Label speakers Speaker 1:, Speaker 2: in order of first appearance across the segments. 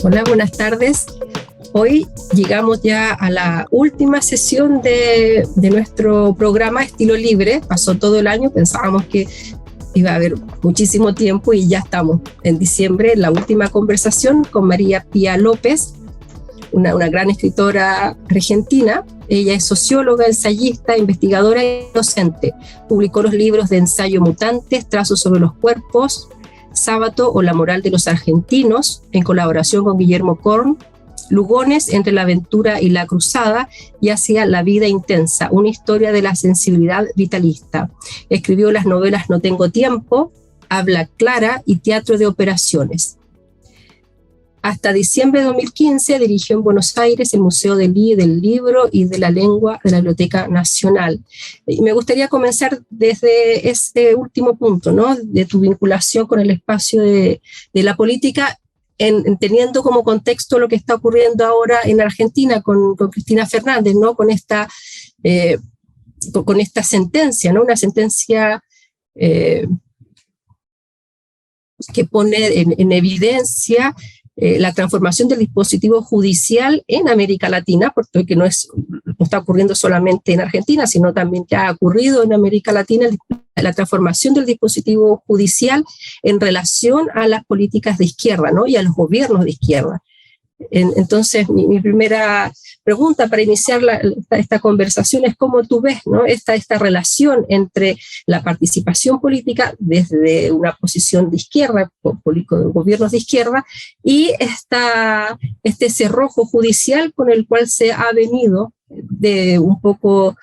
Speaker 1: Hola, buenas tardes. Hoy llegamos ya a la última sesión de nuestro programa Estilo Libre. Pasó todo el año, pensábamos que iba a haber muchísimo tiempo y ya estamos en diciembre, en la última conversación con María Pía López, una gran escritora argentina. Ella es socióloga, ensayista, investigadora y docente. Publicó los libros de ensayo Mutantes, Trazos sobre los cuerpos, Sábato o La moral de los argentinos, en colaboración con Guillermo Korn, Lugones, Entre la aventura y la cruzada, y Hacia la vida intensa, una historia de la sensibilidad vitalista. Escribió las novelas No tengo tiempo, Habla clara y Teatro de operaciones. Hasta diciembre de 2015 dirigió en Buenos Aires el Museo del Libro y de la Lengua de la Biblioteca Nacional. Y me gustaría comenzar desde este último punto, ¿no? De tu vinculación con el espacio de la política, teniendo como contexto lo que está ocurriendo ahora en Argentina con Cristina Fernández, ¿no? Con esta sentencia, ¿no? Una sentencia que pone en evidencia la transformación del dispositivo judicial en América Latina, porque no está ocurriendo solamente en Argentina, sino también ya ha ocurrido en América Latina la transformación del dispositivo judicial en relación a las políticas de izquierda, ¿no? Y a los gobiernos de izquierda. Entonces, mi primera pregunta para iniciar esta conversación es cómo tú ves, ¿no? esta relación entre la participación política desde una posición de izquierda, gobiernos de izquierda, y este cerrojo judicial con el cual se ha venido de un poco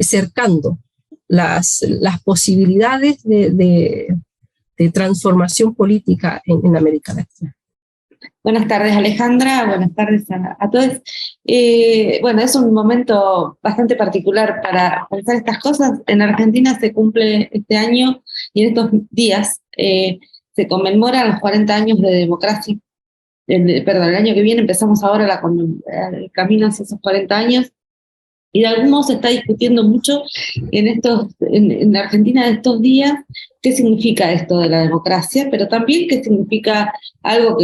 Speaker 1: cercando las posibilidades de transformación política en América Latina.
Speaker 2: Buenas tardes, Alejandra, buenas tardes a todos. Bueno, es un momento bastante particular para pensar estas cosas. En Argentina se cumple este año y en estos días se conmemoran los 40 años de democracia. Perdón, el año que viene empezamos ahora el camino hacia esos 40 años. Y de algún modo se está discutiendo mucho en Argentina de estos días qué significa esto de la democracia, pero también qué significa algo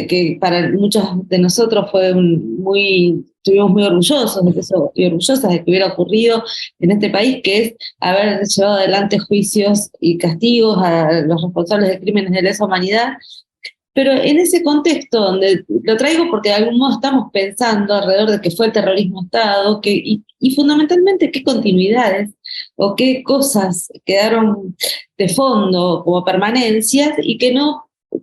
Speaker 2: que para muchos de nosotros estuvimos muy orgullosos de eso, y orgullosas de que hubiera ocurrido en este país, que es haber llevado adelante juicios y castigos a los responsables de crímenes de lesa humanidad. Pero en ese contexto, donde lo traigo porque de algún modo estamos pensando alrededor de qué fue el terrorismo Estado, y fundamentalmente qué continuidades o qué cosas quedaron de fondo como permanencias y que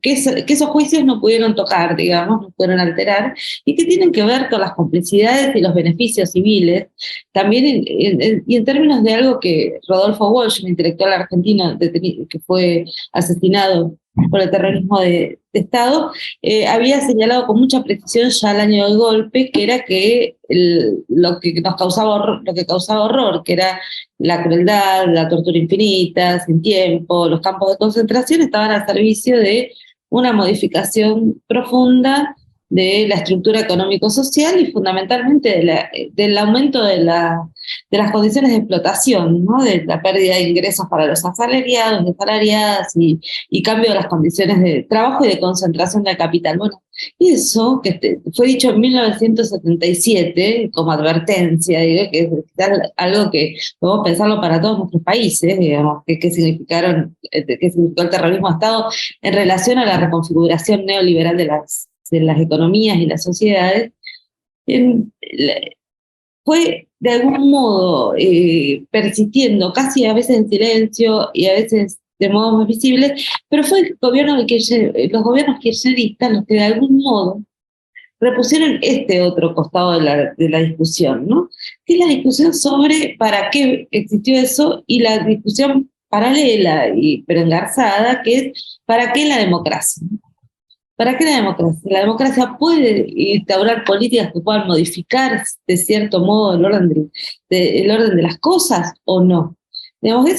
Speaker 2: esos juicios no pudieron tocar, digamos, no pudieron alterar, y que tienen que ver con las complicidades y los beneficios civiles, también y en términos de algo que Rodolfo Walsh, un intelectual argentino que fue asesinado por el terrorismo de Estado, había señalado con mucha precisión ya al año del golpe, que era que lo que causaba horror, que era la crueldad, la tortura infinita, sin tiempo, los campos de concentración, estaban al servicio de una modificación profunda de la estructura económico-social y fundamentalmente del aumento de las condiciones de explotación, ¿no? De la pérdida de ingresos para los asalariados, desalariadas y cambio de las condiciones de trabajo y de concentración del capital. Bueno, y eso que fue dicho en 1977 como advertencia, digo, que es algo que podemos pensarlo para todos nuestros países, digamos, qué significó el terrorismo de Estado en relación a la reconfiguración neoliberal de las economías y las sociedades. Fue de algún modo persistiendo, casi a veces en silencio y a veces de modo más visible, pero fue los gobiernos kirchneristas los que de algún modo repusieron este otro costado de la discusión, ¿no? Que es la discusión sobre para qué existió eso y la discusión paralela pero engarzada, que es para qué la democracia. ¿Para qué la democracia? La democracia puede instaurar políticas que puedan modificar de cierto modo el orden de las cosas o no. Digamos,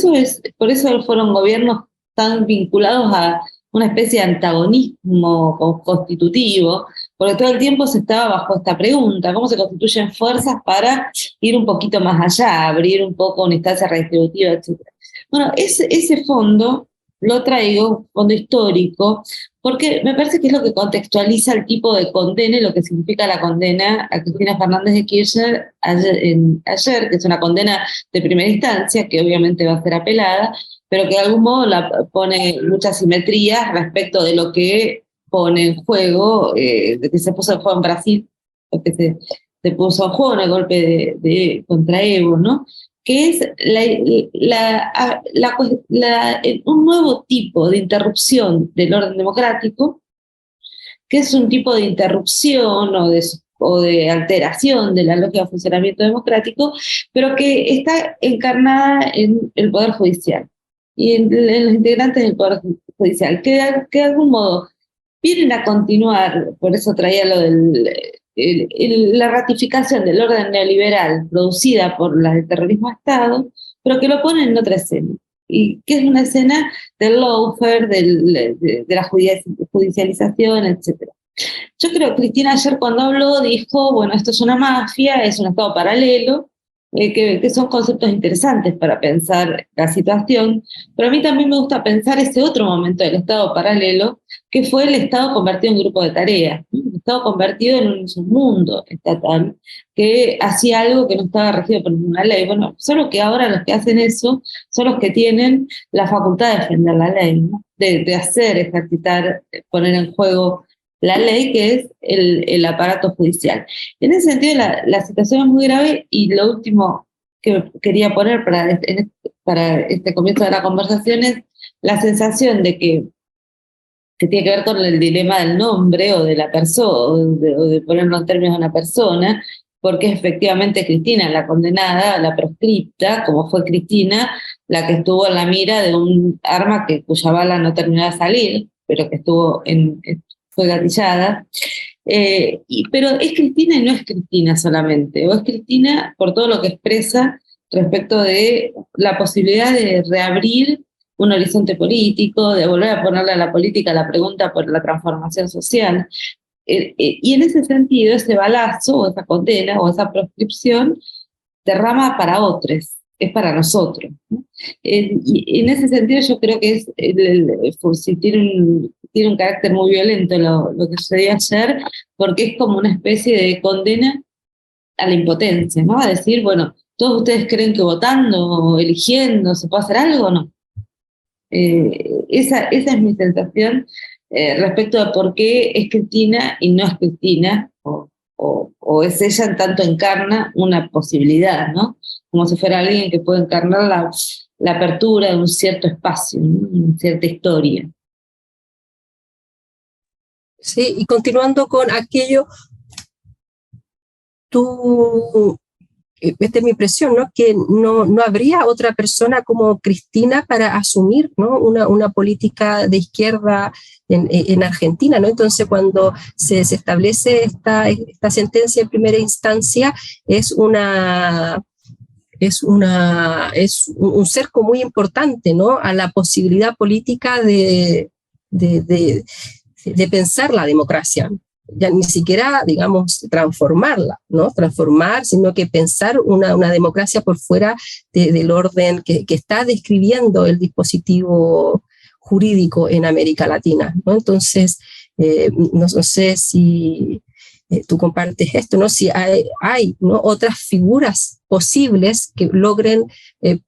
Speaker 2: por eso fueron gobiernos tan vinculados a una especie de antagonismo constitutivo, porque todo el tiempo se estaba bajo esta pregunta: ¿cómo se constituyen fuerzas para ir un poquito más allá, abrir un poco una instancia redistributiva, etcétera? Bueno, ese fondo lo traigo, fondo histórico, porque me parece que es lo que contextualiza el tipo de condena y lo que significa la condena a Cristina Fernández de Kirchner ayer, que es una condena de primera instancia, que obviamente va a ser apelada, pero que de algún modo pone muchas simetrías respecto de lo que pone en juego, de que se puso en juego en Brasil, lo que se puso en juego en el golpe contra Evo, ¿no? Que es un nuevo tipo de interrupción del orden democrático, que es un tipo de interrupción o de alteración de la lógica de funcionamiento democrático, pero que está encarnada en el Poder Judicial y en los integrantes del Poder Judicial, que de algún modo vienen a continuar, por eso traía lo la ratificación del orden neoliberal producida por el terrorismo de Estado, pero que lo ponen en otra escena, y que es una escena del lawfare, de la judicialización, etc. Yo creo que Cristina ayer cuando habló dijo, bueno, esto es una mafia, es un Estado paralelo, que son conceptos interesantes para pensar la situación, pero a mí también me gusta pensar ese otro momento del Estado paralelo, que fue el Estado convertido en grupo de tareas, ¿no? El Estado convertido en un submundo estatal, que hacía algo que no estaba regido por ninguna ley. Bueno, solo que ahora los que hacen eso son los que tienen la facultad de defender la ley, ¿no? De hacer, ejercitar, poner en juego la ley, que es el aparato judicial. En ese sentido, la situación es muy grave, y lo último que quería poner para este comienzo de la conversación es la sensación de que tiene que ver con el dilema del nombre o de la persona, o de ponerlo en términos de una persona, porque es efectivamente Cristina la condenada, la proscripta, como fue Cristina, la que estuvo en la mira de un arma cuya bala no terminó de salir, pero que fue gatillada. Pero es Cristina y no es Cristina solamente, o es Cristina por todo lo que expresa respecto de la posibilidad de reabrir un horizonte político, de volver a ponerle a la política la pregunta por la transformación social. Y en ese sentido, ese balazo, o esa condena, o esa proscripción, derrama para otros, es para nosotros, ¿no? Y en ese sentido yo creo que tiene un carácter muy violento lo que sucedió ayer, porque es como una especie de condena a la impotencia, ¿no? A decir, bueno, ¿todos ustedes creen que votando o eligiendo se puede hacer algo o no? Esa es mi sensación respecto a por qué es Cristina y no es Cristina, o es ella en tanto encarna una posibilidad, ¿no? Como si fuera alguien que puede encarnar la apertura de un cierto espacio, ¿no? Una cierta historia.
Speaker 1: Sí, y continuando con aquello, esta es mi impresión, ¿no? Que no habría otra persona como Cristina para asumir, ¿no? una política de izquierda en Argentina, ¿no? Entonces, cuando se establece esta sentencia en primera instancia, es un cerco muy importante, ¿no? A la posibilidad política de pensar la democracia. Ya ni siquiera, digamos, transformarla, ¿no? Transformar, sino que pensar una democracia por fuera del orden que está describiendo el dispositivo jurídico en América Latina, ¿no? Entonces, no sé si tú compartes esto, ¿no? Si hay ¿no? otras figuras posibles que logren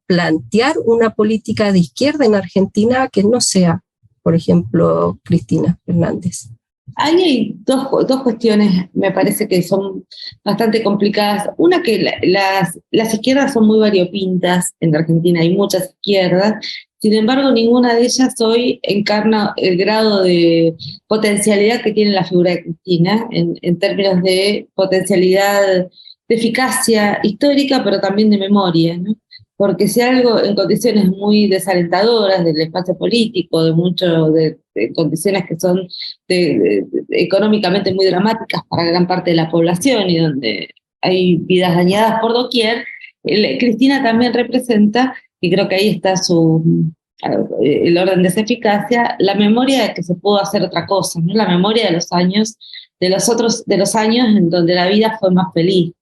Speaker 1: plantear una política de izquierda en Argentina que no sea, por ejemplo, Cristina Fernández.
Speaker 2: Ahí hay dos cuestiones, me parece que son bastante complicadas. Una, que las izquierdas son muy variopintas en Argentina, hay muchas izquierdas, sin embargo ninguna de ellas hoy encarna el grado de potencialidad que tiene la figura de Cristina, en términos de potencialidad, de eficacia histórica, pero también de memoria, ¿no? Porque si algo en condiciones muy desalentadoras del espacio político, de condiciones que son económicamente muy dramáticas para gran parte de la población y donde hay vidas dañadas por doquier, Cristina también representa, y creo que ahí está el orden de esa eficacia, la memoria de que se pudo hacer otra cosa, ¿no? La memoria de los años en donde la vida fue más feliz.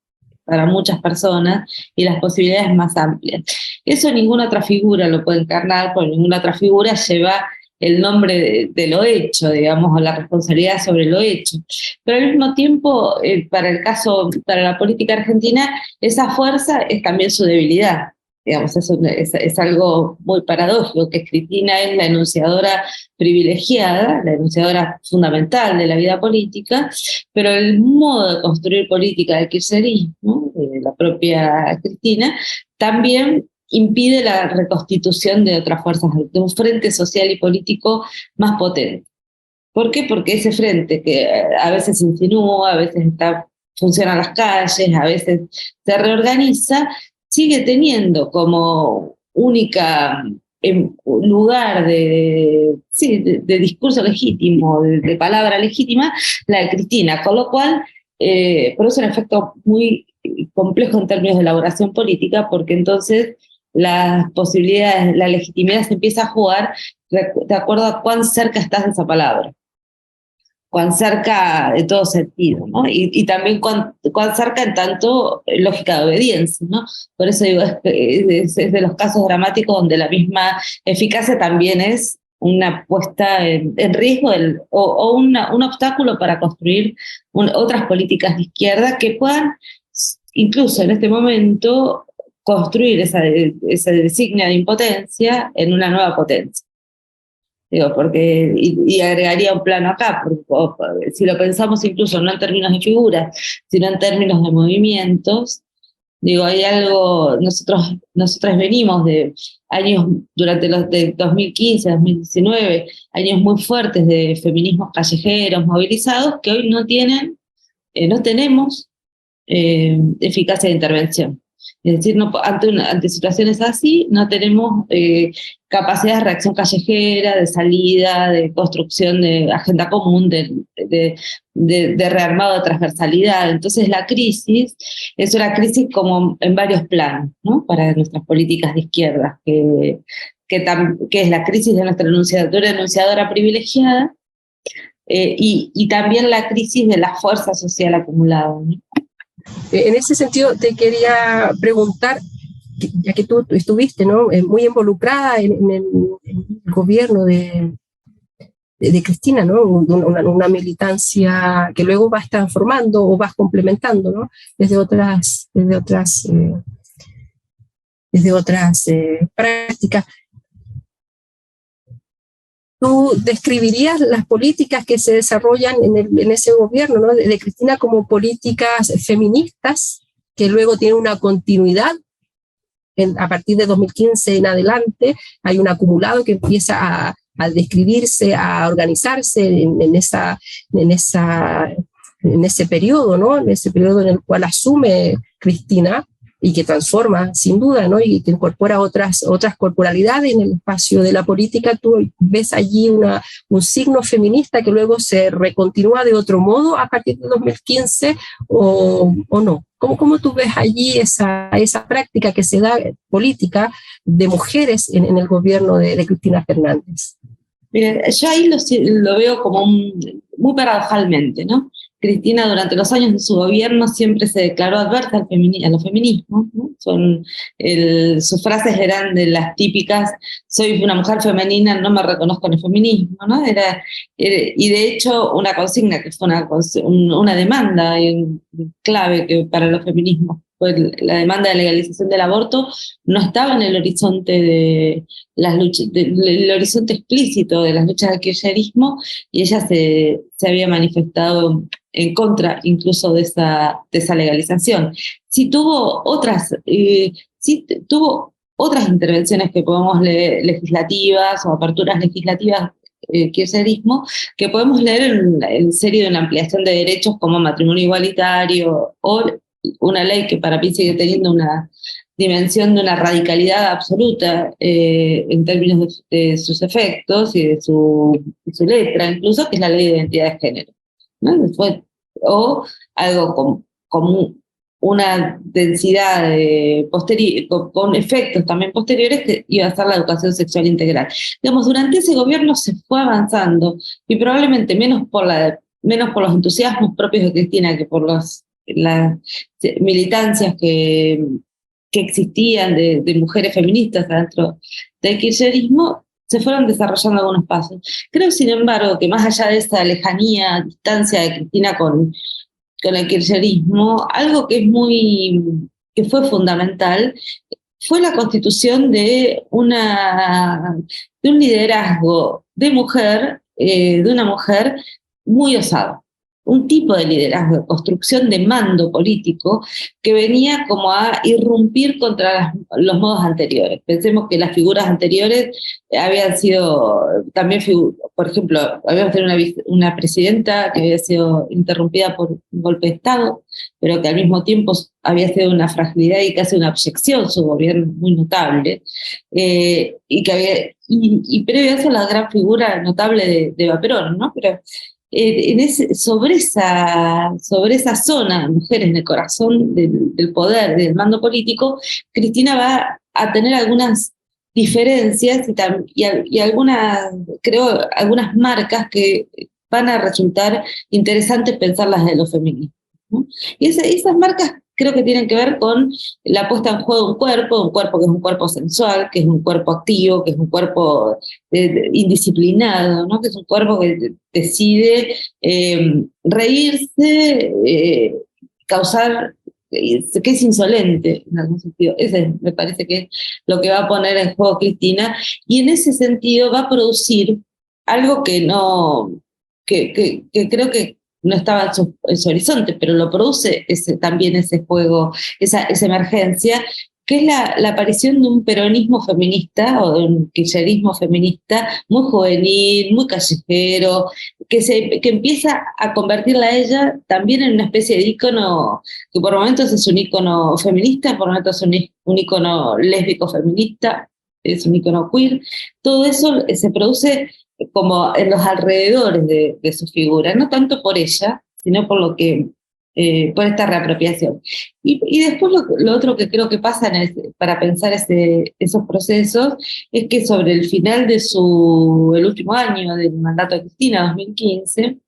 Speaker 2: para muchas personas y las posibilidades más amplias. Eso ninguna otra figura lo puede encarnar, porque ninguna otra figura lleva el nombre de lo hecho, digamos, o la responsabilidad sobre lo hecho. Pero al mismo tiempo, para la política argentina, esa fuerza es también su debilidad. Digamos, es algo muy paradójico, que Cristina es la enunciadora privilegiada, la enunciadora fundamental de la vida política, pero el modo de construir política del kirchnerismo, de la propia Cristina, también impide la reconstitución de otras fuerzas, de un frente social y político más potente. ¿Por qué? Porque ese frente que a veces se insinúa, a veces funciona en las calles, a veces se reorganiza, sigue teniendo como única lugar de discurso legítimo, de palabra legítima, la de Cristina, con lo cual produce un efecto muy complejo en términos de elaboración política, porque entonces las posibilidades, la legitimidad se empieza a jugar de acuerdo a cuán cerca estás de esa palabra, cuán cerca de todo sentido, ¿no? Y también cuán cerca en tanto lógica de obediencia, ¿no? Por eso digo, es de los casos dramáticos donde la misma eficacia también es una puesta en riesgo o un obstáculo para construir otras políticas de izquierda que puedan, incluso en este momento, construir esa designia de impotencia en una nueva potencia. Digo, porque, y agregaría un plano acá, porque si lo pensamos incluso no en términos de figuras, sino en términos de movimientos, digo, hay algo, nosotros venimos de años, durante los de 2015, 2019, años muy fuertes de feminismos callejeros, movilizados, que hoy no tenemos eficacia de intervención. Es decir, ante situaciones así no tenemos capacidad de reacción callejera, de salida, de construcción de agenda común, de rearmado de transversalidad. Entonces la crisis es una crisis como en varios planos, ¿no? Para nuestras políticas de izquierda, que es la crisis de nuestra enunciadora privilegiada, y también la crisis de la fuerza social acumulada, ¿no?
Speaker 1: En ese sentido, te quería preguntar, ya que tú estuviste, ¿no?, muy involucrada en el gobierno de Cristina, ¿no?, una militancia que luego vas transformando o vas complementando, ¿no?, desde otras prácticas. ¿Tú describirías las políticas que se desarrollan en ese gobierno, ¿no?, de Cristina como políticas feministas que luego tienen una continuidad a partir de 2015 en adelante? Hay un acumulado que empieza a describirse, a organizarse en ese periodo, ¿no?, en ese periodo en el cual asume Cristina y que transforma, sin duda, ¿no?, y que incorpora otras corporalidades en el espacio de la política. ¿Tú ves allí un signo feminista que luego se recontinúa de otro modo a partir de 2015 o no? ¿Cómo tú ves allí esa práctica que se da política de mujeres en el gobierno de Cristina Fernández?
Speaker 2: Mira, yo ahí lo veo como muy paradojalmente, ¿no? Cristina durante los años de su gobierno siempre se declaró adversa a los feminismos, ¿no? Sus frases eran de las típicas: soy una mujer femenina, no me reconozco en el feminismo, ¿no? Y de hecho una consigna que fue una demanda clave para los feminismos, fue la demanda de legalización del aborto, no estaba en el horizonte de las luchas, el horizonte explícito de las luchas del kirchnerismo, y ella se había manifestado en contra incluso de esa legalización. Sí tuvo otras intervenciones que podemos leer, legislativas o aperturas legislativas, kirchnerismo, que podemos leer en serio de una ampliación de derechos como matrimonio igualitario o una ley que para mí sigue teniendo una dimensión de una radicalidad absoluta en términos de sus efectos y de su letra, incluso, que es la ley de identidad de género, ¿no? Después, o algo como una densidad con efectos también posteriores, que iba a ser la educación sexual integral. Digamos, durante ese gobierno se fue avanzando, y probablemente menos por los entusiasmos propios de Cristina que por los las militancias que existían de mujeres feministas adentro del kirchnerismo, se fueron desarrollando algunos pasos. Creo, sin embargo, que más allá de esa lejanía, distancia de Cristina con el kirchnerismo, algo que fue fundamental, fue la constitución de un liderazgo de una mujer muy osado. Un tipo de liderazgo, de construcción de mando político que venía como a irrumpir contra los modos anteriores. Pensemos que las figuras anteriores habían sido, también, por ejemplo, habíamos tenido una presidenta que había sido interrumpida por un golpe de Estado, pero que al mismo tiempo había sido una fragilidad y casi una abyección, su gobierno muy notable, y previo a eso la gran figura notable de Eva Perón, ¿no? Pero sobre esa zona, mujeres en el corazón del poder, del mando político, Cristina va a tener algunas diferencias y creo, algunas marcas que van a resultar interesantes pensarlas de los feminismos, ¿no? Y esas marcas creo que tienen que ver con la puesta en juego de un cuerpo que es un cuerpo sensual, que es un cuerpo activo, que es un cuerpo indisciplinado, ¿no? Que es un cuerpo que decide reírse, causar, que es insolente en algún sentido. Ese me parece que es lo que va a poner en juego Cristina, y en ese sentido va a producir algo que creo que no estaba en su horizonte, pero lo produce también ese juego, esa emergencia, que es la aparición de un peronismo feminista o de un kirchnerismo feminista muy juvenil, muy callejero, que empieza a convertirla a ella también en una especie de ícono, que por momentos es un ícono feminista, por momentos es un ícono lésbico feminista, es un ícono queer. Todo eso se produce como en los alrededores de su figura, no tanto por ella, sino por esta reapropiación. Y después lo otro que creo que pasa para pensar esos procesos es que sobre el final de el último año del mandato de Cristina, 2015,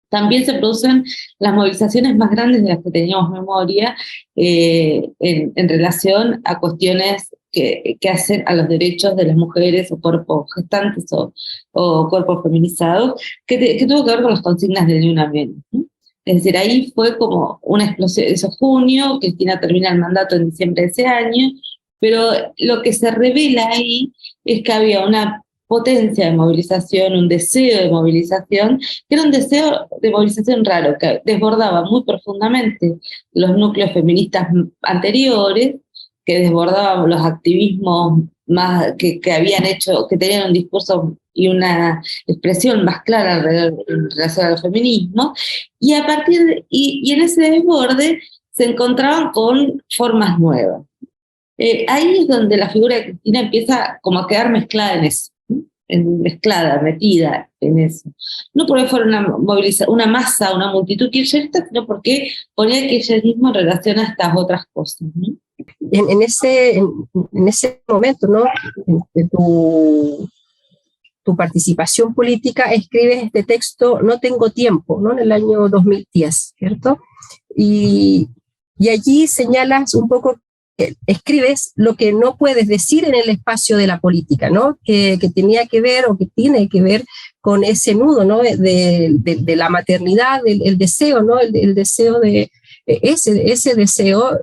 Speaker 2: también se producen las movilizaciones más grandes de las que teníamos memoria en relación a cuestiones que hacen a los derechos de las mujeres o cuerpos gestantes o cuerpos feminizados, que tuvo que ver con las consignas de Ni Una Menos, ¿no? Es decir, ahí fue como una explosión. Eso junio, Cristina termina el mandato en diciembre de ese año, pero lo que se revela ahí es que había una potencia de movilización, un deseo de movilización, que era un deseo de movilización raro, que desbordaba muy profundamente los núcleos feministas anteriores, que desbordaban los activismos más que habían hecho, que tenían un discurso y una expresión más clara en relación al feminismo, y en ese desborde se encontraban con formas nuevas. Ahí es donde la figura de Cristina empieza como a quedar mezclada en eso, metida en eso. No porque fuera una masa, una multitud kirchnerista, sino porque ponía el kirchnerismo en relación a estas otras cosas, ¿no?
Speaker 1: En ese momento, ¿no? De tu participación política, escribes este texto, No tengo tiempo, ¿no? En el año 2010, ¿cierto? Y allí señalas un poco, escribes lo que no puedes decir en el espacio de la política, ¿no? Que tenía que ver o que tiene que ver con ese nudo, ¿no? De la maternidad, el deseo, ¿no? El deseo de ese deseo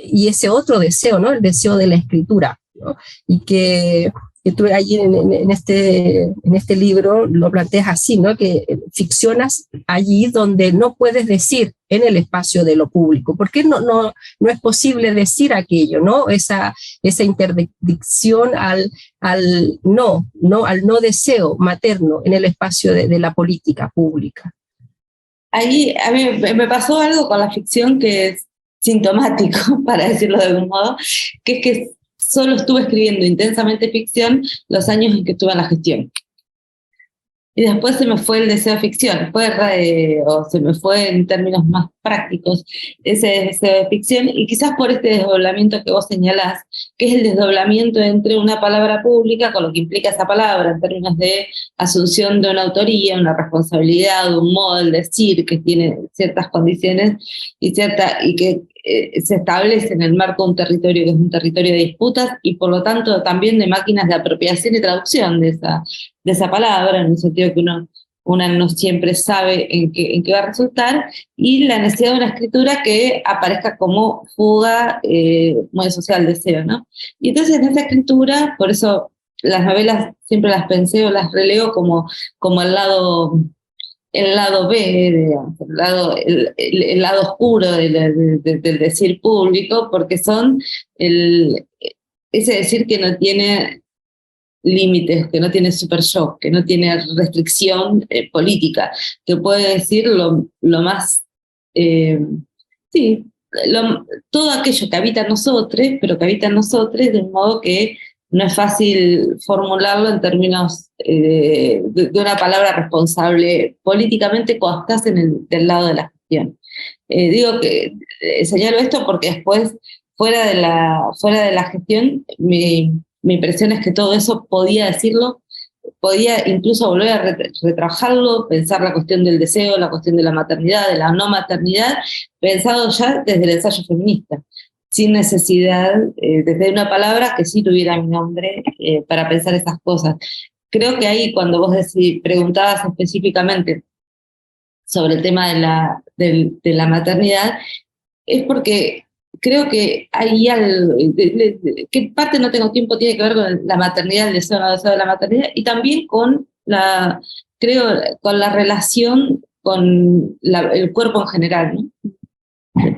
Speaker 1: y ese otro deseo, ¿no? El deseo de la escritura, ¿no? Y que tú allí en este libro lo planteas así, ¿no? Que ficcionas allí donde no puedes decir en el espacio de lo público, porque no es posible decir aquello, ¿no? Esa interdicción al no deseo materno en el espacio de la política pública.
Speaker 2: Ahí a mí me pasó algo con la ficción que es sintomático, para decirlo de algún modo, que es que solo estuve escribiendo intensamente ficción los años en que estuve en la gestión. y después se me fue el deseo de ficción, o se me fue en términos más prácticos ese deseo de ficción, y quizás por este desdoblamiento que vos señalás, que es el desdoblamiento entre una palabra pública con lo que implica esa palabra en términos de asunción de una autoría, una responsabilidad, un modo de decir que tiene ciertas condiciones y que se establece en el marco de un territorio que es un territorio de disputas y por lo tanto también de máquinas de apropiación y traducción de esa palabra, en el sentido que una no siempre sabe en qué va a resultar, y la necesidad de una escritura que aparezca como fuga, modo social, deseo, ¿no? Y entonces en esa escritura, por eso las novelas siempre las pensé o las releo como el lado B, digamos, el lado oscuro del decir público, porque son ese decir que no tiene límites, que no tiene super shock, que no tiene restricción política, que puede decir lo más, sí, todo aquello que habita en nosotros, pero que habita en nosotros de un modo que no es fácil formularlo en términos de una palabra responsable políticamente cuando estás del lado de la gestión. Digo que señalo esto porque después, fuera de la gestión, mi impresión es que todo eso podía decirlo, podía incluso volver a retrabajarlo, pensar la cuestión del deseo, la cuestión de la maternidad, de la no maternidad, pensado ya desde el ensayo feminista, sin necesidad, desde una palabra que sí tuviera mi nombre para pensar esas cosas. Creo que ahí cuando vos preguntabas específicamente sobre el tema de la maternidad, es porque creo que hay algo, que parte no tengo tiempo, tiene que ver con la maternidad, el deseo no deseo de la maternidad, y también con con la relación con el cuerpo en general, ¿no?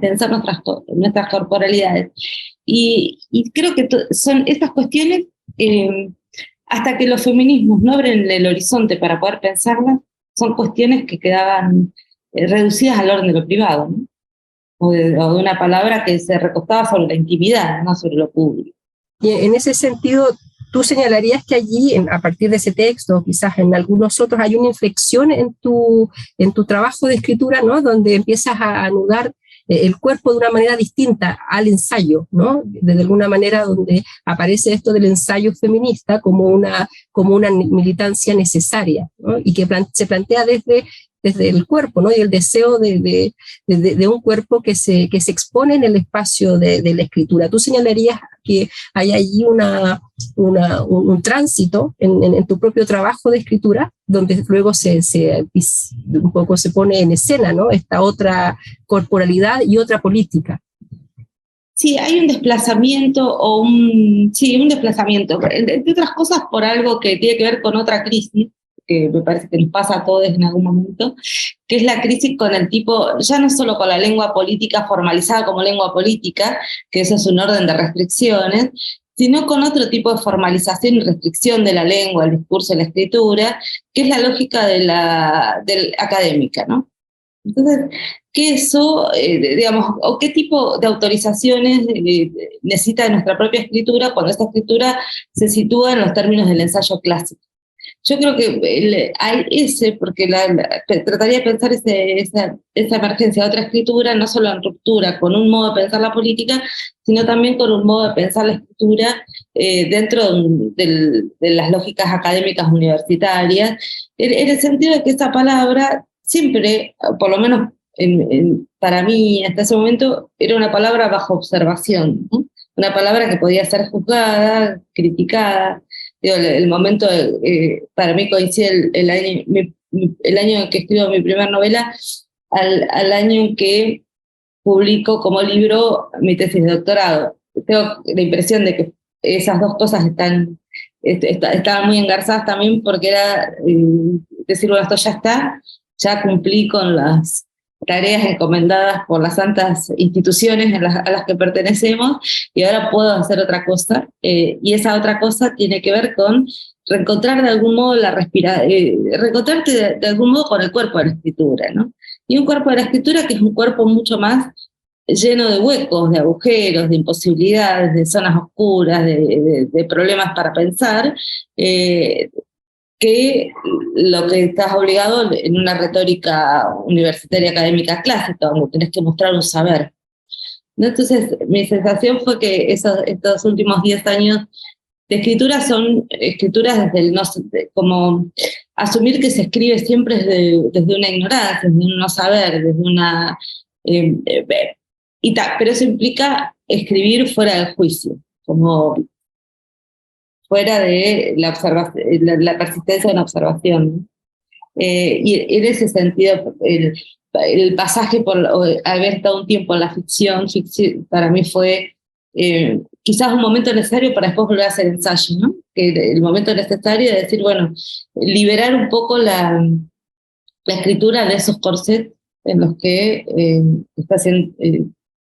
Speaker 2: Pensar nuestras corporalidades. Y creo que son estas cuestiones, hasta que los feminismos no abren el horizonte para poder pensarlas, son cuestiones que quedaban reducidas al orden de lo privado, ¿no? O de una palabra que se recostaba sobre la intimidad, no sobre lo público.
Speaker 1: Y en ese sentido, ¿tú señalarías que allí, a partir de ese texto, o quizás en algunos otros, hay una inflexión en tu trabajo de escritura, ¿no? Donde empiezas a anudar el cuerpo de una manera distinta al ensayo, ¿no? De alguna manera donde aparece esto del ensayo feminista como una militancia necesaria, ¿no? Y que se plantea desde el cuerpo, ¿no? Y el deseo de un cuerpo que se expone en el espacio de la escritura. ¿Tú señalarías que hay allí un tránsito en tu propio trabajo de escritura, donde luego un poco se pone en escena, ¿no? Esta otra corporalidad y otra política?
Speaker 2: Sí, hay un desplazamiento un desplazamiento, entre otras cosas por algo que tiene que ver con otra crisis, que me parece que nos pasa a todos en algún momento, que es la crisis con el tipo, ya no solo con la lengua política formalizada como lengua política, que eso es un orden de restricciones, sino con otro tipo de formalización y restricción de la lengua, el discurso, la escritura, que es la lógica del académica, ¿no? Entonces, que eso, digamos, o qué tipo de autorizaciones necesita nuestra propia escritura cuando esta escritura se sitúa en los términos del ensayo clásico. Yo creo que hay porque trataría de pensar esa emergencia de otra escritura, no solo en ruptura con un modo de pensar la política, sino también con un modo de pensar la escritura dentro de las lógicas académicas universitarias, en el sentido de que esa palabra siempre, por lo menos para mí hasta ese momento, era una palabra bajo observación, ¿no? Una palabra que podía ser juzgada, criticada. El momento, para mí coincide el año en que escribo mi primera novela al año en que publico como libro mi tesis de doctorado. Tengo la impresión de que esas dos cosas estaban muy engarzadas también, porque era decir, bueno, esto ya está, ya cumplí con las tareas encomendadas por las santas instituciones a las que pertenecemos, y ahora puedo hacer otra cosa, y esa otra cosa tiene que ver con reencontrar de algún modo reencontrarte de algún modo con el cuerpo de la escritura, ¿no? Y un cuerpo de la escritura que es un cuerpo mucho más lleno de huecos, de agujeros, de imposibilidades, de zonas oscuras, de problemas para pensar, que lo que estás obligado en una retórica universitaria académica clásica, donde tenés que mostrar un saber. ¿No? Entonces, mi sensación fue que estos últimos 10 años de escritura son escrituras desde el no, como asumir que se escribe siempre desde una ignorancia, desde un no saber, desde una... pero eso implica escribir fuera del juicio, como fuera de la persistencia de una observación. Y en ese sentido, el pasaje por haber estado un tiempo en la ficción para mí fue quizás un momento necesario para después volver a hacer ensayo, ¿no? Que el momento necesario de decir, bueno, liberar un poco la escritura de esos corsets en los que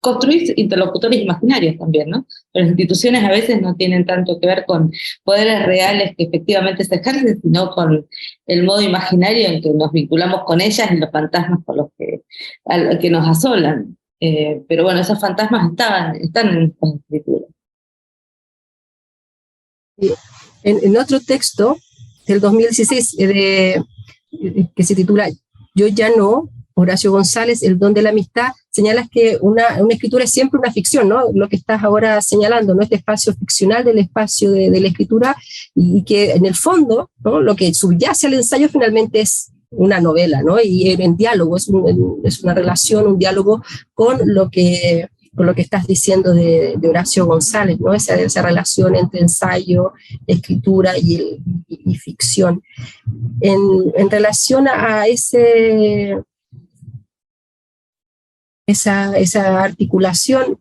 Speaker 2: construir interlocutores imaginarios también, ¿no? Pero las instituciones a veces no tienen tanto que ver con poderes reales que efectivamente se ejercen, sino con el modo imaginario en que nos vinculamos con ellas y los fantasmas con los que nos asolan. Pero bueno, esos fantasmas están en estas escrituras.
Speaker 1: En otro texto del 2016 que se titula Yo ya no, Horacio González, El don de la amistad, señalas que una escritura es siempre una ficción, ¿no? Lo que estás ahora señalando, ¿no? Este espacio ficcional del espacio de la escritura, y que en el fondo, ¿no? Lo que subyace al ensayo finalmente es una novela, ¿no? Y en diálogo, es una relación, un diálogo con lo que estás diciendo de Horacio González, ¿no? Esa relación entre ensayo, escritura y ficción. En relación a esa articulación,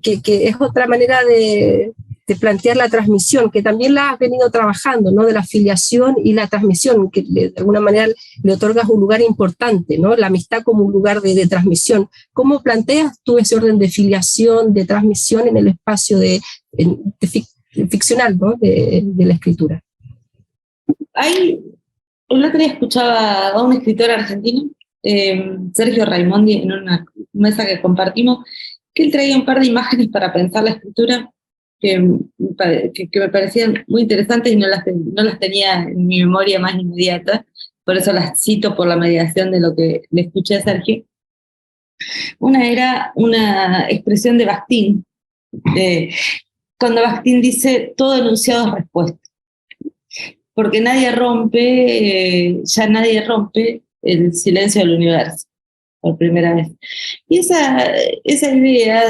Speaker 1: que es otra manera de plantear la transmisión, que también la has venido trabajando, ¿no? De la filiación y la transmisión, que de alguna manera le otorgas un lugar importante, ¿no? La amistad como un lugar de transmisión. ¿Cómo planteas tú ese orden de filiación, de transmisión en el espacio ficcional, ¿no? de la escritura?
Speaker 2: El otro día escuchaba a un escritor argentino, Sergio Raimondi, en una mesa que compartimos, que él traía un par de imágenes para pensar la escritura que me parecían muy interesantes y no las tenía en mi memoria más inmediata, por eso las cito por la mediación de lo que le escuché a Sergio. Una era una expresión de Bakhtin, cuando Bakhtin dice, todo enunciado es respuesta, porque ya nadie rompe el silencio del universo, por primera vez. Y esa idea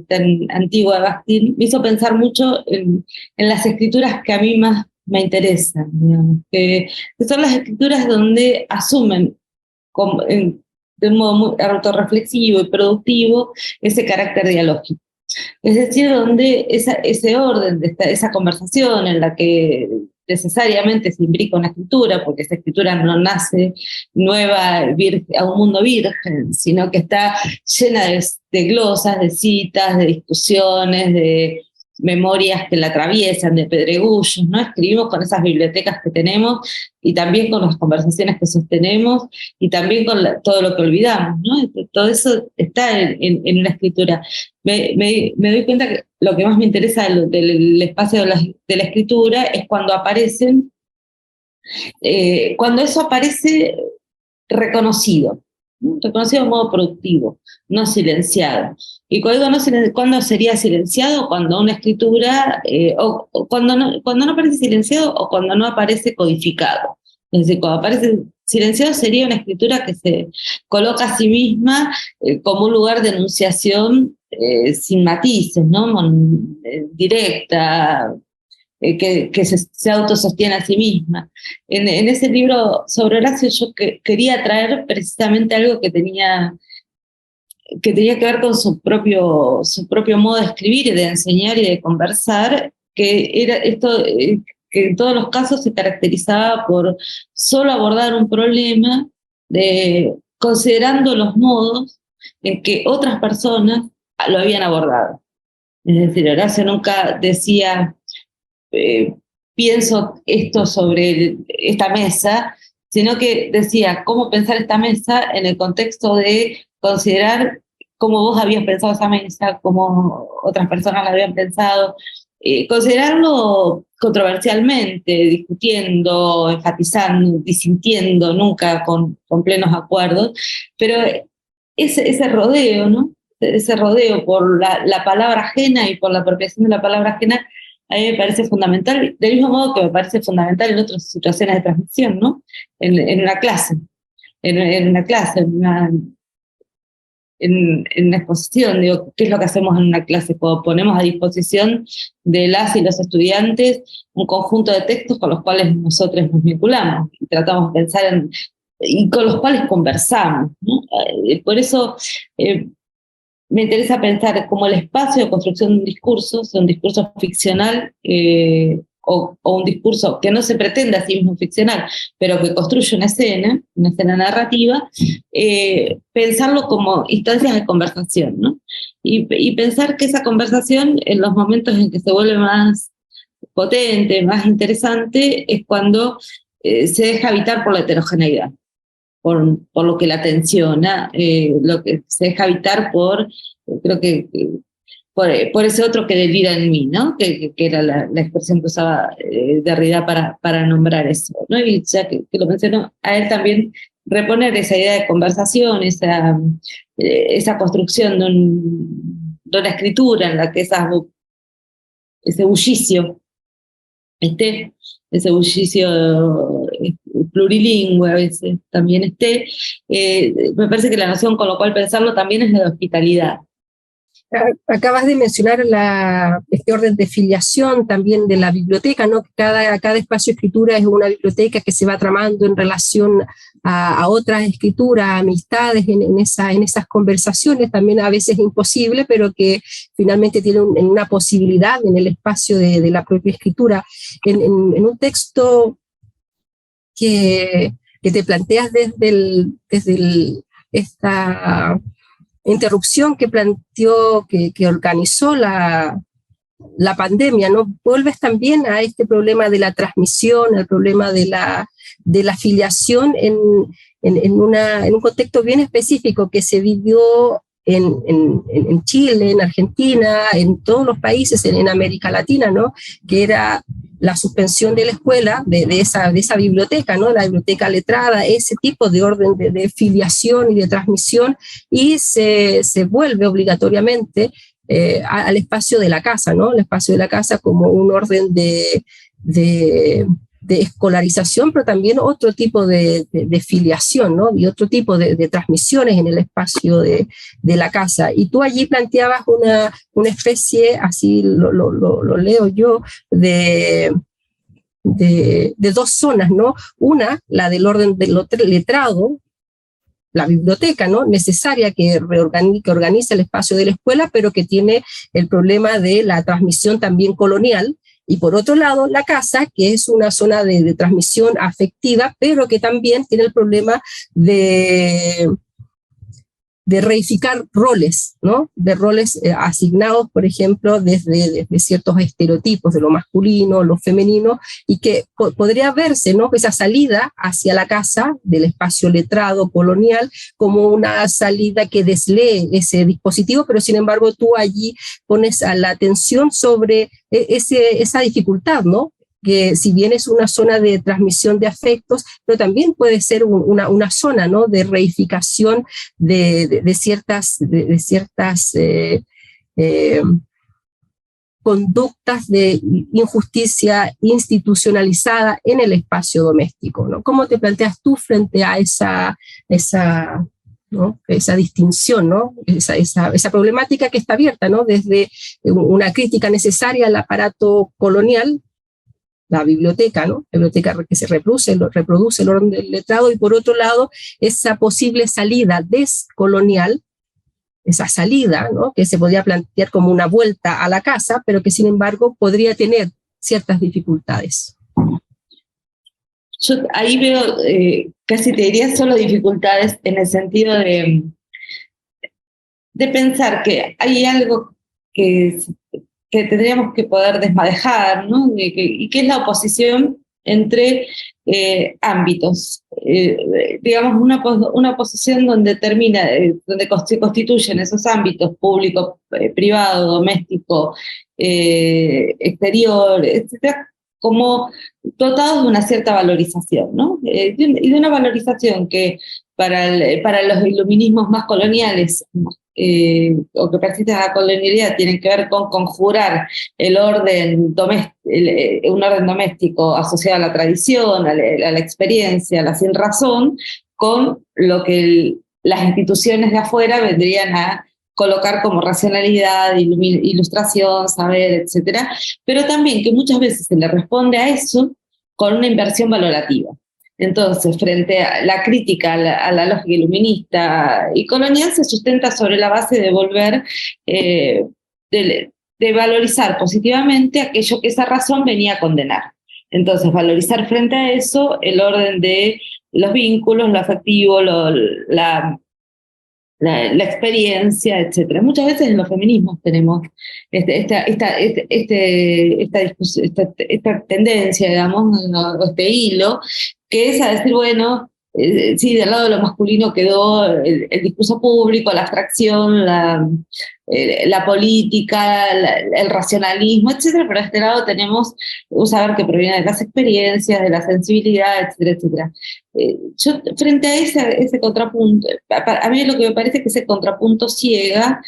Speaker 2: tan antigua de Bakhtin me hizo pensar mucho en las escrituras que a mí más me interesan, digamos, que son las escrituras donde asumen de un modo muy autorreflexivo y productivo ese carácter dialógico. Es decir, donde ese orden, esa conversación en la que necesariamente se imbrica una escritura, porque esa escritura no nace nueva a un mundo virgen, sino que está llena de glosas, de citas, de discusiones, de memorias que la atraviesan, de pedregullos, ¿no? Escribimos con esas bibliotecas que tenemos y también con las conversaciones que sostenemos y también con todo lo que olvidamos, ¿no? Todo eso está en una escritura. Me doy cuenta que lo que más me interesa del espacio de la escritura es cuando aparecen, cuando eso aparece reconocido, ¿no? Reconocido de modo productivo, no silenciado. Y cuando sería silenciado, cuando una escritura, o cuando no aparece silenciado o cuando no aparece codificado. Es decir, cuando aparece silenciado sería una escritura que se coloca a sí misma como un lugar de enunciación sin matices, ¿no? Directa, que se autosostiene a sí misma. En ese libro sobre Horacio yo quería traer precisamente algo que tenía que ver con su propio modo de escribir y de enseñar y de conversar, que era esto, que en todos los casos se caracterizaba por solo abordar un problema, considerando los modos en que otras personas lo habían abordado. Es decir, Horacio nunca decía, pienso esto sobre esta mesa, sino que decía cómo pensar esta mesa en el contexto de considerar cómo vos habías pensado esa mesa, cómo otras personas la habían pensado, considerarlo controversialmente, discutiendo, enfatizando, disintiendo, nunca con plenos acuerdos, pero ese rodeo, ¿no? Ese rodeo por la palabra ajena y por la apropiación de la palabra ajena, a mí me parece fundamental, del mismo modo que me parece fundamental en otras situaciones de transmisión, ¿no? En una clase, en una clase, en una exposición, digo, ¿qué es lo que hacemos en una clase? Cuando ponemos a disposición de las y los estudiantes un conjunto de textos con los cuales nosotros nos vinculamos, y tratamos de pensar y con los cuales conversamos, ¿no? Por eso me interesa pensar como el espacio de construcción de un discurso, sea un discurso ficcional o un discurso que no se pretende a sí mismo ficcional, pero que construye una escena narrativa, pensarlo como instancias de conversación, ¿no? Y pensar que esa conversación, en los momentos en que se vuelve más potente, más interesante, es cuando se deja habitar por la heterogeneidad. Por lo que la tensiona, lo que se deja habitar creo que por ese otro que delira en mí, ¿no? Que era la expresión que usaba Derrida para nombrar eso, ¿no? Y ya que lo mencionó, a él también reponer esa idea de conversación, esa construcción de una escritura en la que ese bullicio ese bullicio plurilingüe a veces también me parece que la noción con lo cual pensarlo también es de hospitalidad.
Speaker 1: Acabas de mencionar este orden de filiación también de la biblioteca, ¿no? Cada espacio de escritura es una biblioteca que se va tramando en relación a otras escrituras, amistades, en esas conversaciones, también a veces imposible, pero que finalmente tiene una posibilidad en el espacio de la propia escritura. En un texto que te planteas desde esta interrupción que planteó, que organizó la pandemia, ¿no? Vuelves también a este problema de la transmisión, al problema de la afiliación en un contexto bien específico que se vivió en Chile, en Argentina, en todos los países, en América Latina, ¿no? Que era la suspensión de la escuela, de esa biblioteca, ¿no? La biblioteca letrada, ese tipo de orden de filiación y de transmisión, y se vuelve obligatoriamente al espacio de la casa, ¿no? El espacio de la casa como un orden de escolarización, pero también otro tipo de filiación, ¿no? Y otro tipo de transmisiones en el espacio de la casa. Y tú allí planteabas una especie, así lo leo yo, de dos zonas, ¿no? Una, la del orden del letrado, la biblioteca, ¿no? Necesaria que organiza el espacio de la escuela, pero que tiene el problema de la transmisión también colonial. Y por otro lado, la casa, que es una zona de transmisión afectiva, pero que también tiene el problema de reificar roles, ¿no? De roles asignados, por ejemplo, desde ciertos estereotipos de lo masculino, lo femenino, y que podría verse, ¿no? Esa salida hacia la casa del espacio letrado colonial como una salida que deslee ese dispositivo, pero sin embargo tú allí pones la atención sobre esa dificultad, ¿no? Que si bien es una zona de transmisión de afectos, pero también puede ser una zona, ¿no? De reificación de ciertas conductas de injusticia institucionalizada en el espacio doméstico, ¿no? ¿Cómo te planteas tú frente a esa ¿no? Esa distinción, ¿no? Esa problemática que está abierta, ¿no? Desde una crítica necesaria al aparato colonial, la biblioteca, ¿no? La biblioteca que se reproduce el orden del letrado, y por otro lado, esa posible salida descolonial, esa salida, ¿no? Que se podría plantear como una vuelta a la casa, pero que sin embargo podría tener ciertas dificultades.
Speaker 2: Yo ahí veo, casi te diría solo dificultades en el sentido de pensar que hay algo que tendríamos que poder desmadejar, ¿no? Y que es la oposición entre ámbitos. Digamos, una posición donde donde se constituyen esos ámbitos público, privado, doméstico, exterior, etcétera, como dotados de una cierta valorización, ¿no? Y de una valorización que para los iluminismos más coloniales, o que persisten a la colonialidad, tienen que ver con conjurar un orden doméstico asociado a la tradición, a la experiencia, a la sinrazón, con lo que las instituciones de afuera vendrían a colocar como racionalidad, ilustración, saber, etcétera, pero también que muchas veces se le responde a eso con una inversión valorativa. Entonces, frente a la crítica a la lógica iluminista y colonial, se sustenta sobre la base de volver, de valorizar positivamente aquello que esa razón venía a condenar. Entonces, valorizar frente a eso el orden de los vínculos, lo afectivo, la experiencia, etc. Muchas veces en los feminismos tenemos esta tendencia, digamos, este hilo, que es a decir, bueno, sí, del lado de lo masculino quedó el discurso público, la abstracción, la política, el racionalismo, etcétera, pero de este lado tenemos un saber que proviene de las experiencias, de la sensibilidad, etcétera, etcétera. Yo, frente a ese contrapunto, a mí lo que me parece que ese contrapunto ciega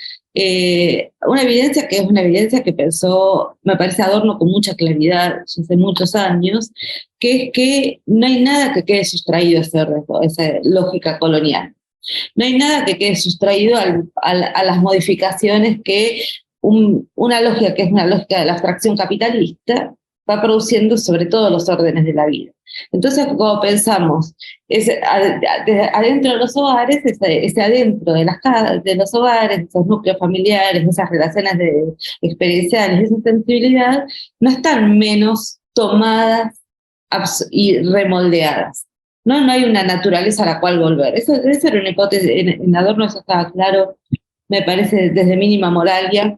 Speaker 2: una evidencia que es una evidencia que pensó, me parece, Adorno con mucha claridad hace muchos años, que es que no hay nada que quede sustraído de esa lógica colonial. No hay nada que quede sustraído a las modificaciones que una lógica que es una lógica de la abstracción capitalista va produciendo sobre todos los órdenes de la vida. Entonces, como pensamos, adentro de los hogares, ese adentro de los hogares, esos núcleos familiares, esas relaciones experienciales, esa sensibilidad, no están menos tomadas y remoldeadas. No hay una naturaleza a la cual volver. Esa era una hipótesis, en Adorno eso estaba claro, me parece, desde Mínima Moralia,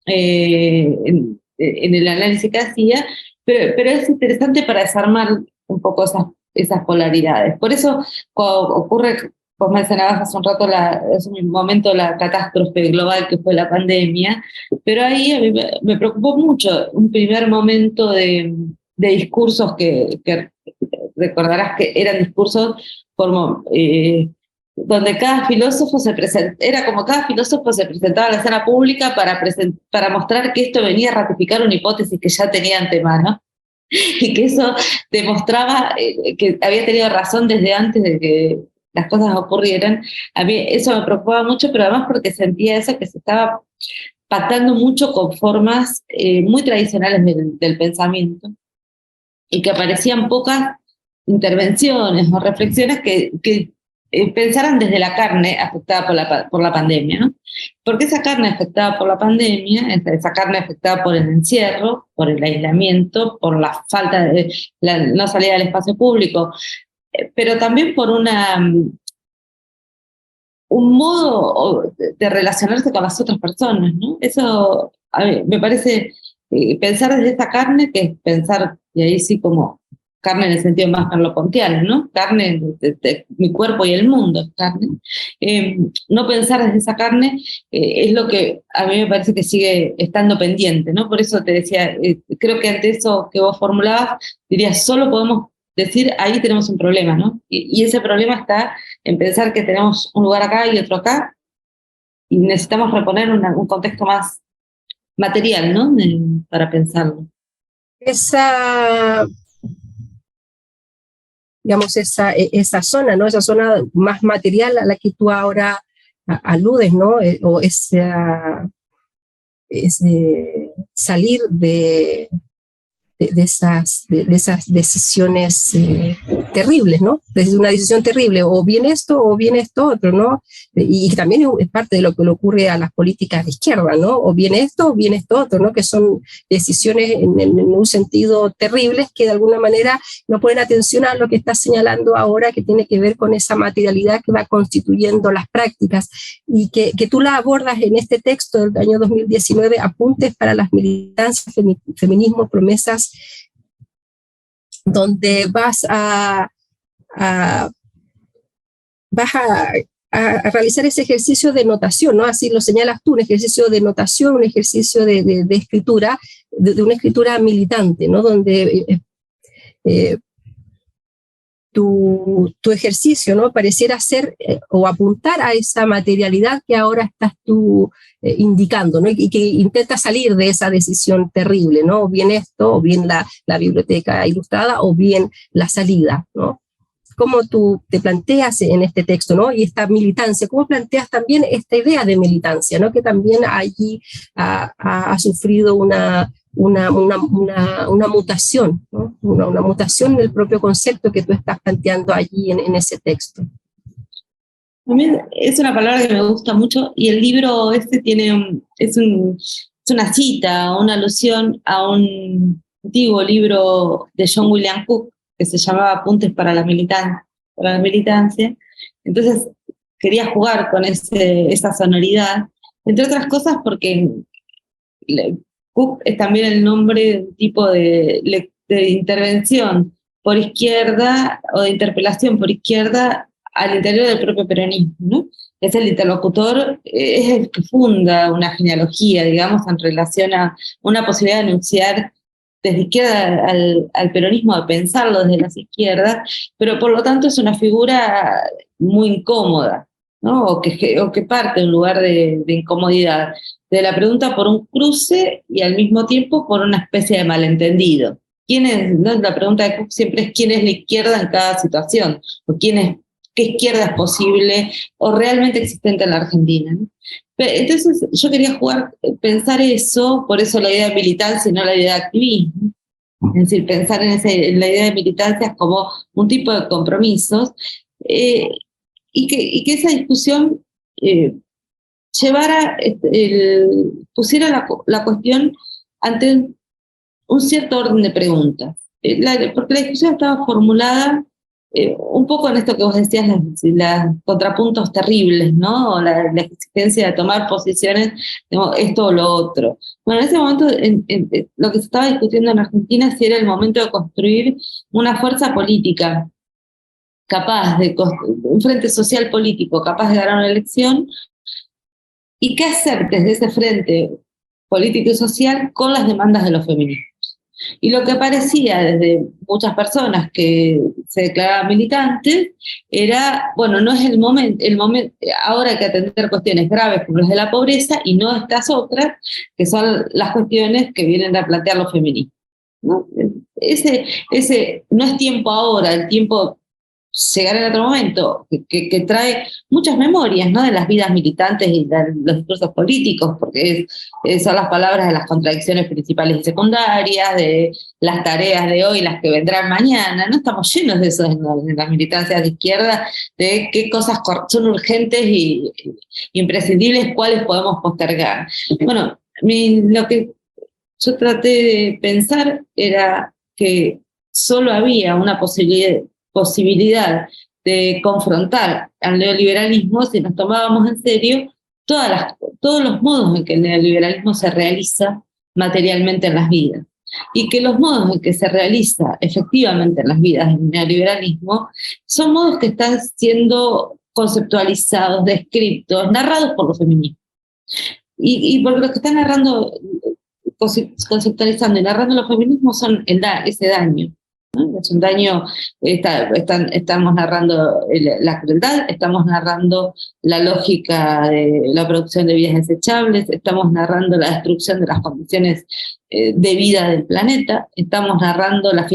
Speaker 2: en el análisis que hacía, pero es interesante para desarmar un poco esas polaridades. Por eso, cuando ocurre, vos mencionabas hace un rato, es un momento la catástrofe global que fue la pandemia, pero ahí a mí me preocupó mucho un primer momento de discursos que recordarás que eran discursos donde cada filósofo era como cada filósofo se presentaba a la escena pública para mostrar que esto venía a ratificar una hipótesis que ya tenía antemano, y que eso demostraba que había tenido razón desde antes de que las cosas ocurrieran. A mí eso me preocupaba mucho, pero además porque sentía eso, que se estaba pactando mucho con formas muy tradicionales del pensamiento, y que aparecían pocas intervenciones o reflexiones que pensaran desde la carne afectada por la pandemia, ¿no? Porque esa carne afectada por la pandemia, esa carne afectada por el encierro, por el aislamiento, por la falta de la no salida al espacio público, pero también por un modo de relacionarse con las otras personas, ¿no? Eso a mí me parece pensar desde esta carne, que es pensar, y ahí sí como carne en el sentido más merleau-pontiano, ¿no? Carne de mi cuerpo y el mundo es carne. No pensar desde esa carne es lo que a mí me parece que sigue estando pendiente, ¿no? Por eso te decía, creo que ante eso que vos formulabas, dirías, solo podemos decir, ahí tenemos un problema, ¿no? Y ese problema está en pensar que tenemos un lugar acá y otro acá, y necesitamos reponer un contexto más material, ¿no? Para pensarlo.
Speaker 1: Digamos, esa zona, ¿no? Esa zona más material a la que tú ahora aludes, ¿no? O ese salir de esas decisiones terribles, ¿no? Desde una decisión terrible, o bien esto otro, ¿no? Y también es parte de lo que le ocurre a las políticas de izquierda, ¿no? O bien esto otro, ¿no? Que son decisiones en un sentido terribles que de alguna manera no ponen atención a lo que estás señalando ahora, que tiene que ver con esa materialidad que va constituyendo las prácticas, y que tú la abordas en este texto del año 2019, Apuntes para las militancias, feminismo, promesas donde vas a realizar ese ejercicio de notación, ¿no? Así lo señalas tú, un ejercicio de notación, un ejercicio de escritura, de una escritura militante, ¿no? Donde tu ejercicio, ¿no? Pareciera ser o apuntar a esa materialidad que ahora estás tú indicando, ¿no? Y que intenta salir de esa decisión terrible, ¿no? O bien esto, o bien la biblioteca ilustrada, o bien la salida, ¿no? Cómo tú te planteas en este texto, ¿no? Y esta militancia, cómo planteas también esta idea de militancia, ¿no? Que también allí ha sufrido una mutación, ¿no? Una mutación en el propio concepto que tú estás planteando allí en ese texto.
Speaker 2: A mí es una palabra que me gusta mucho, y el libro es una cita, una alusión a un antiguo libro de John William Cook, que se llamaba Apuntes para la militancia. Entonces quería jugar con esa sonoridad, entre otras cosas porque Cook es también el nombre de un tipo de intervención por izquierda o de interpelación por izquierda al interior del propio peronismo, ¿no? Es el interlocutor, es el que funda una genealogía, digamos, en relación a una posibilidad de enunciar desde izquierda al peronismo, de pensarlo desde las izquierdas, pero por lo tanto es una figura muy incómoda, ¿no? O que parte de un lugar de incomodidad, de la pregunta por un cruce y al mismo tiempo por una especie de malentendido. ¿Quién es? ¿No? La pregunta de Cook siempre es quién es la izquierda en cada situación, o qué izquierda es posible o realmente existente en la Argentina, ¿no? Entonces yo quería pensar eso, por eso la idea de militancia y no la idea de activismo, es decir, pensar en la idea de militancia como un tipo de compromisos, y que esa discusión pusiera la cuestión ante un cierto orden de preguntas, porque la discusión estaba formulada un poco en esto que vos decías, los contrapuntos terribles, ¿no? La exigencia de tomar posiciones, digamos, esto o lo otro. Bueno, en ese momento lo que se estaba discutiendo en Argentina si era el momento de construir una fuerza política capaz un frente social político capaz de ganar una elección, y qué hacer desde ese frente político y social con las demandas de los feminismos. Y lo que aparecía desde muchas personas que se declaraban militantes era, bueno, no es el momento, ahora hay que atender cuestiones graves como las de la pobreza y no estas otras, que son las cuestiones que vienen a plantear los feminismos, ¿no? Ese no es tiempo ahora, el tiempo llegar en otro momento, que trae muchas memorias, ¿no? De las vidas militantes y de los discursos políticos, porque son las palabras de las contradicciones principales y secundarias, de las tareas de hoy, las que vendrán mañana, ¿no? Estamos llenos de eso en las militancias de izquierda, de qué cosas son urgentes y imprescindibles, cuáles podemos postergar. Bueno, lo que yo traté de pensar era que solo había una posibilidad de confrontar al neoliberalismo si nos tomábamos en serio todos los modos en que el neoliberalismo se realiza materialmente en las vidas, y que los modos en que se realiza efectivamente en las vidas del neoliberalismo son modos que están siendo conceptualizados, descritos, narrados por los feminismos. Y porque los que están conceptualizando y narrando los feminismos son ese daño, ¿no? Es un daño, estamos narrando la crueldad, estamos narrando la lógica de la producción de vidas desechables, estamos narrando la destrucción de las condiciones de vida del planeta, estamos narrando la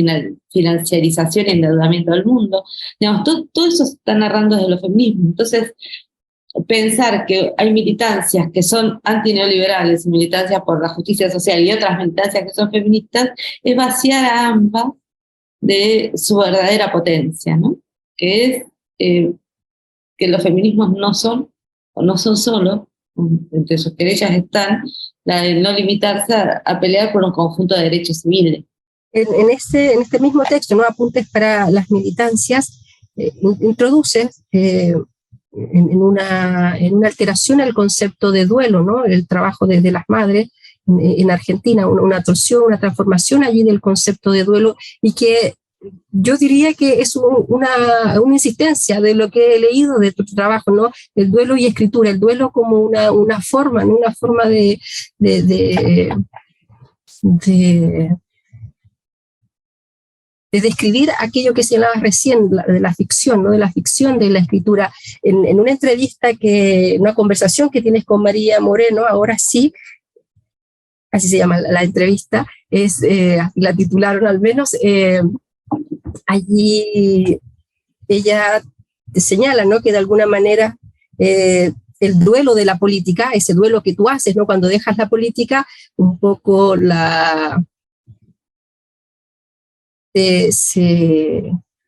Speaker 2: financiarización y endeudamiento del mundo. Digamos, todo eso se está narrando desde los feminismos. Entonces, pensar que hay militancias que son antineoliberales y militancias por la justicia social y otras militancias que son feministas es vaciar a ambas de su verdadera potencia, ¿no? Que es que los feminismos no son solo, entre sus querellas están la de no limitarse a pelear por un conjunto de derechos civiles.
Speaker 1: En este mismo texto, ¿no? Apuntes para las militancias, introduce en una alteración al concepto de duelo, ¿no? El trabajo de las madres en Argentina, una torsión, una transformación allí del concepto de duelo, y que yo diría que es una insistencia de lo que he leído de tu trabajo, ¿no? El duelo y escritura, el duelo como una forma, ¿no? Una forma de describir aquello que señalabas recién, de la ficción, ¿no? De la ficción, de la escritura. En una entrevista, una conversación que tienes con María Moreno, ahora sí, así se llama la entrevista, la titularon al menos, allí ella te señala, ¿no? Que de alguna manera el duelo de la política, ese duelo que tú haces, ¿no? Cuando dejas la política, un poco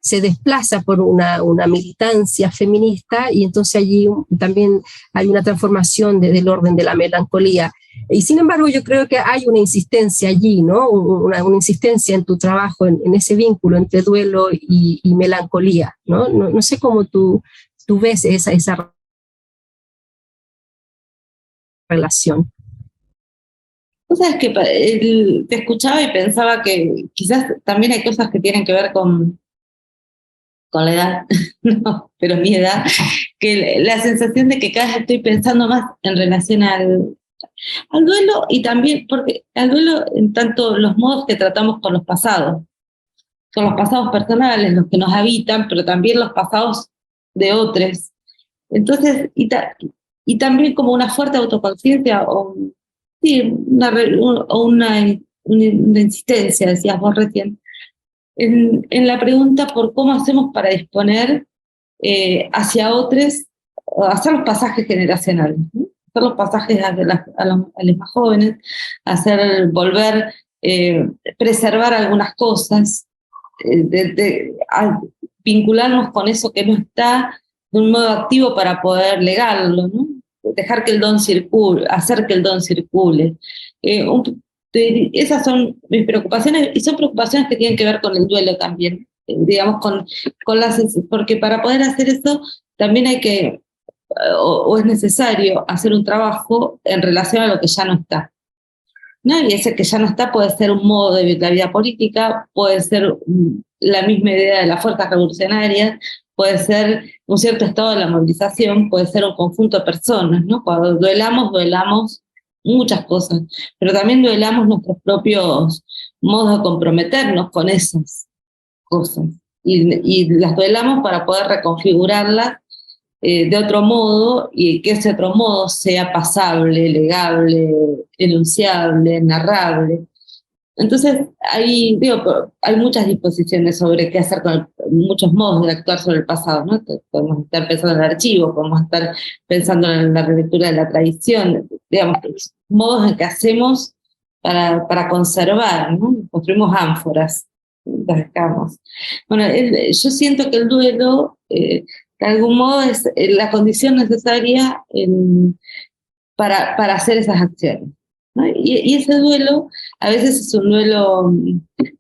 Speaker 1: se desplaza por una militancia feminista, y entonces allí también hay una transformación del orden de la melancolía. Y sin embargo yo creo que hay una insistencia allí, ¿no? Una insistencia en tu trabajo, en ese vínculo entre duelo y melancolía, ¿no? No sé cómo tú ves esa relación.
Speaker 2: O sea, es que te escuchaba y pensaba que quizás también hay cosas que tienen que ver con la edad, no, pero mi edad, que la sensación de que cada vez estoy pensando más en relación al duelo, y también porque al duelo en tanto los modos que tratamos con los pasados personales, los que nos habitan, pero también los pasados de otros. Entonces, y también como una fuerte autoconciencia o sí, una insistencia, decías vos recién, en la pregunta por cómo hacemos para disponer hacia otros, hacer los pasajes generacionales, ¿no? Hacer los pasajes a los más jóvenes, volver, preservar algunas cosas, vincularnos con eso que no está de un modo activo para poder legarlo, ¿no? Dejar que el don circule, hacer que el don circule. Esas son mis preocupaciones, y son preocupaciones que tienen que ver con el duelo también, digamos, porque para poder hacer eso también hay que, o es necesario hacer un trabajo en relación a lo que ya no está, ¿no? Y ese que ya no está puede ser un modo de la vida política, puede ser la misma idea de las fuerzas revolucionarias, puede ser un cierto estado de la movilización, puede ser un conjunto de personas, ¿no? Cuando duelamos muchas cosas, pero también duelamos nuestros propios modos de comprometernos con esas cosas, y las duelamos para poder reconfigurarlas de otro modo, y que ese otro modo sea pasable, legable, enunciable, narrable. Entonces, hay muchas disposiciones sobre qué hacer muchos modos de actuar sobre el pasado, ¿no? Podemos estar pensando en el archivo, podemos estar pensando en la relectura de la tradición, digamos, modos en que hacemos para conservar, ¿no? Construimos ánforas, las dejamos. Bueno, yo siento que el duelo, de algún modo, es la condición necesaria para hacer esas acciones, ¿no? Y ese duelo a veces es un duelo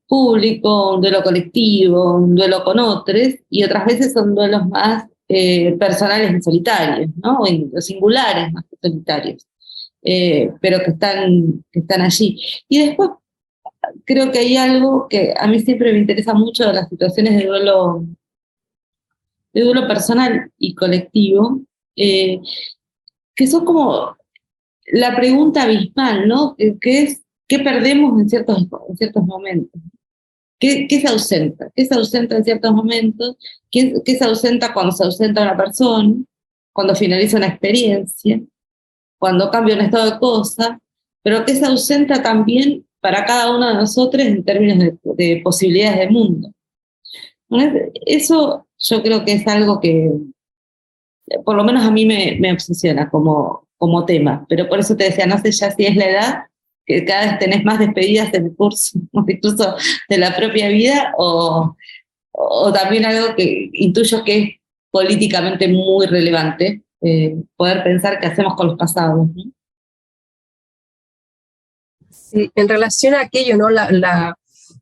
Speaker 2: público, un duelo colectivo, un duelo con otros, y otras veces son duelos más personales y solitarios, ¿no? O singulares más que solitarios, pero que están allí. Y después creo que hay algo que a mí siempre me interesa mucho de las situaciones de duelo personal y colectivo, que son como la pregunta abismal, ¿no? ¿Qué perdemos en ciertos momentos? ¿Qué se ausenta? ¿Qué se ausenta en ciertos momentos? ¿Qué se ausenta cuando se ausenta una persona? Cuando finaliza una experiencia, cuando cambia un estado de cosas, pero ¿qué se ausenta también para cada uno de nosotros en términos de posibilidades de mundo? Eso yo creo que es algo que por lo menos a mí me obsesiona como tema, pero por eso te decía, no sé ya si es la edad, que cada vez tenés más despedidas en el curso, incluso de la propia vida, o también algo que intuyo que es políticamente muy relevante, poder pensar qué hacemos con los pasados, ¿no?
Speaker 1: Sí, en relación a aquello, ¿no?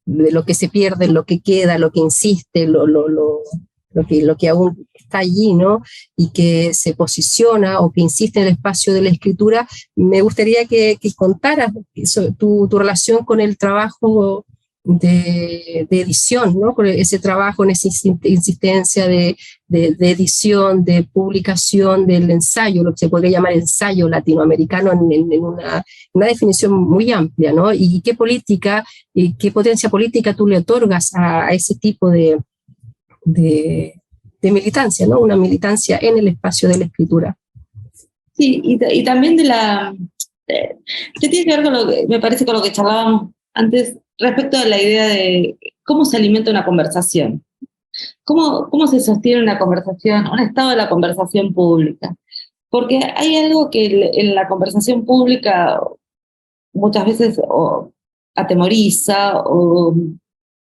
Speaker 1: De lo que se pierde, lo que queda, lo que insiste, lo que aún está allí, ¿no? Y que se posiciona o que insiste en el espacio de la escritura. Me gustaría que contaras tu relación con el trabajo de edición, ¿no? Con ese trabajo, en esa insistencia de edición, de publicación del ensayo, lo que se podría llamar ensayo latinoamericano en una definición muy amplia, ¿no? Y qué política, y qué potencia política tú le otorgas a ese tipo de militancia, ¿no? Una militancia en el espacio de la escritura.
Speaker 2: Sí, y también que tiene que ver con me parece, con lo que charlábamos antes respecto a la idea de cómo se alimenta una conversación, cómo se sostiene una conversación, un estado de la conversación pública. Porque hay algo que en la conversación pública muchas veces atemoriza,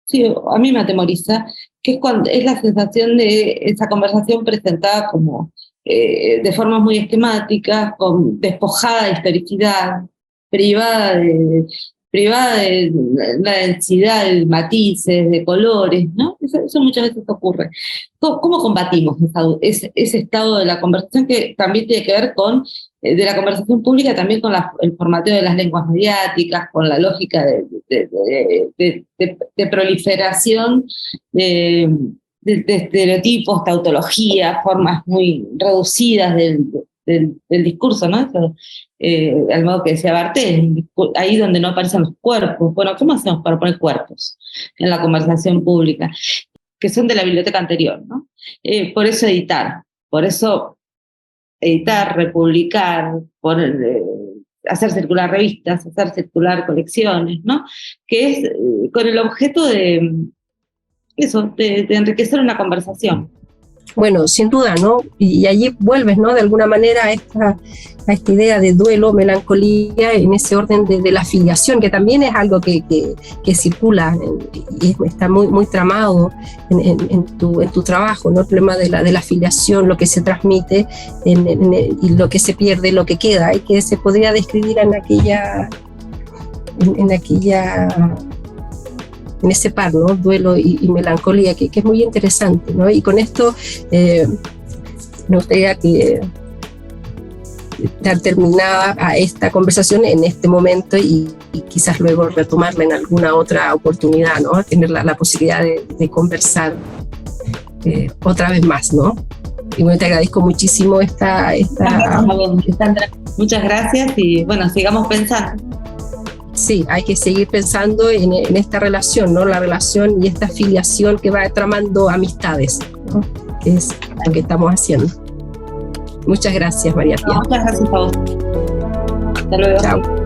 Speaker 2: sí, a mí me atemoriza, que es la sensación de esa conversación presentada como de formas muy esquemáticas, despojada de historicidad, privada de la densidad de matices, de colores, ¿no? Eso muchas veces ocurre. ¿Cómo combatimos ese estado de la conversación, que también tiene que ver con, de la conversación pública, también con el formateo de las lenguas mediáticas, con la lógica de proliferación de estereotipos, tautologías, formas muy reducidas del discurso, ¿no? Al modo que decía Barthes, ahí donde no aparecen los cuerpos. Bueno, ¿cómo hacemos para poner cuerpos en la conversación pública? Que son de la biblioteca anterior, ¿no? Por eso editar, republicar, hacer circular revistas, hacer circular colecciones, ¿no? Que es con el objeto de enriquecer una conversación.
Speaker 1: Bueno, sin duda, ¿no? Y allí vuelves, ¿no? De alguna manera a esta idea de duelo, melancolía, en ese orden de la filiación, que también es algo que circula y está muy, muy tramado en tu trabajo, ¿no? El problema de la filiación, lo que se transmite y lo que se pierde, lo que queda, y que se podría describir en ese par, ¿no? Duelo y melancolía, que es muy interesante, ¿no? Y con esto me gustaría dar terminada a esta conversación en este momento y quizás luego retomarla en alguna otra oportunidad, ¿no? Tener la posibilidad de conversar otra vez más, ¿no? Y bueno, te agradezco muchísimo esta...
Speaker 2: Sandra, muchas gracias y bueno, sigamos pensando.
Speaker 1: Sí, hay que seguir pensando en esta relación, ¿no? La relación y esta filiación que va tramando amistades, ¿no? Que es lo que estamos haciendo. Muchas gracias, María Pía.
Speaker 2: Muchas gracias a vos. Hasta luego.
Speaker 1: Chao.